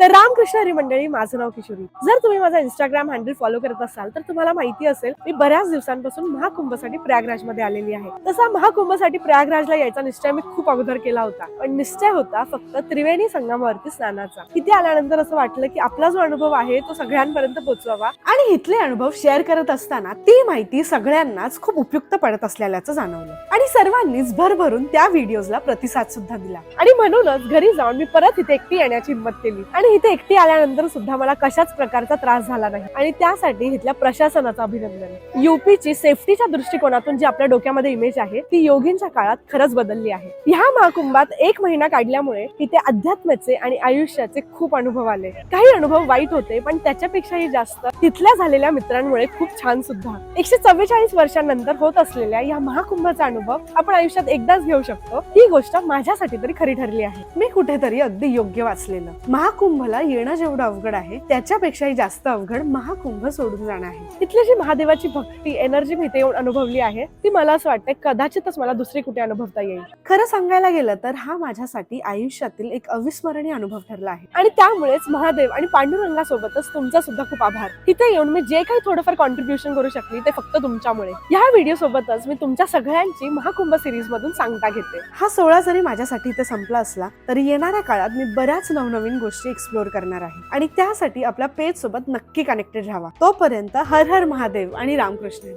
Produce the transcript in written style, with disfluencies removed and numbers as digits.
तर रामकृष्ण हरी मंडळी, माझं नाव किशोरी. जर तुम्ही माझा इंस्टाग्राम हँडल फॉलो करत असाल तर तुम्हाला माहिती असेल मी बऱ्याच दिवसांपासून महाकुंभसाठी प्रयागराजमध्ये आलेली आहे. तसा महाकुंभसाठी प्रयागराजला यायचा निश्चय मी खूप अगोदर केला होता, पण निश्चय होता फक्त त्रिवेणी संगमावरती स्नानाचा. तिथे आल्यानंतर असं वाटलं की आपला जो अनुभव आहे तो सगळ्यांपर्यंत पोहोचवावा आणि इथले अनुभव शेअर करत असताना ती माहिती सगळ्यांनाच खूप उपयुक्त पडत असल्याचं जाणवलं आणि सर्वांनीच भरभरून त्या व्हिडिओजला प्रतिसाद सुद्धा दिला. आणि म्हणूनच घरी जाऊन मी परत इथे एकटी येण्याची हिंमत केली आणि इथे एकटी आल्यानंतर सुद्धा मला कशाच प्रकारचा त्रास झाला नाही आणि त्यासाठी इथल्या प्रशासनाचं अभिनंदन. यूपीची सेफ्टीच्या दृष्टिकोनातून जी आपल्या डोक्यामध्ये इमेज आहे ती योगींच्या काळात खरंच बदलली आहे. ह्या महाकुंभात 1 महिना काढल्यामुळे इथे अध्यात्माचे आणि आयुष्याचे खूप अनुभव आले. काही अनुभव वाईट होते, पण त्याच्यापेक्षाही जास्त तिथल्या झालेल्या मित्रांमुळे खूप छान सुद्धा. 144 वर्षांनंतर होत असलेल्या या महाकुंभाचा अनुभव आपण आयुष्यात एकदाच घेऊ शकतो, ही गोष्ट माझ्यासाठी तरी खरी ठरली आहे. मी कुठेतरी अगदी योग्य वाचलेलं. महाकुंभला येणं जेवढं अवघड आहे त्याच्यापेक्षाही जास्त अवघड महाकुंभ सोडून जाणं आहे. तिथली जी महादेवाची भक्ती एनर्जी मी इथे येऊन अनुभवली आहे ती मला असं वाटतं कदाचितच मला दुसरी कुठे अनुभवता येईल. खरं सांगायला गेलं तर हा माझ्यासाठी आयुष्यातील एक अविस्मरणीय अनुभव ठरला आहे आणि त्यामुळेच महादेव आणि पांडुरंगासोबतच तुमचा सुद्धा खूप आभार. इथे येऊन मी जे काही थोडंफार कॉन्ट्रीब्युशन करू शकली ते फक्त तुमच्यामुळे. या व्हिडिओ सोबतच मी तुमच्या सगळ्यांची महाकुंभ सिरीज मधून सांगता घेते. हा सोहळा जरी माझ्यासाठी इथे संपला असला तरी येणाऱ्या काळात मी बऱ्याच नवनवीन गोष्टी एक्सप्लोर करणार आहे आणि त्यासाठी आपल्या पेज सोबत नक्की कनेक्टेड राहा. तोपर्यंत हर हर महादेव आणि रामकृष्ण.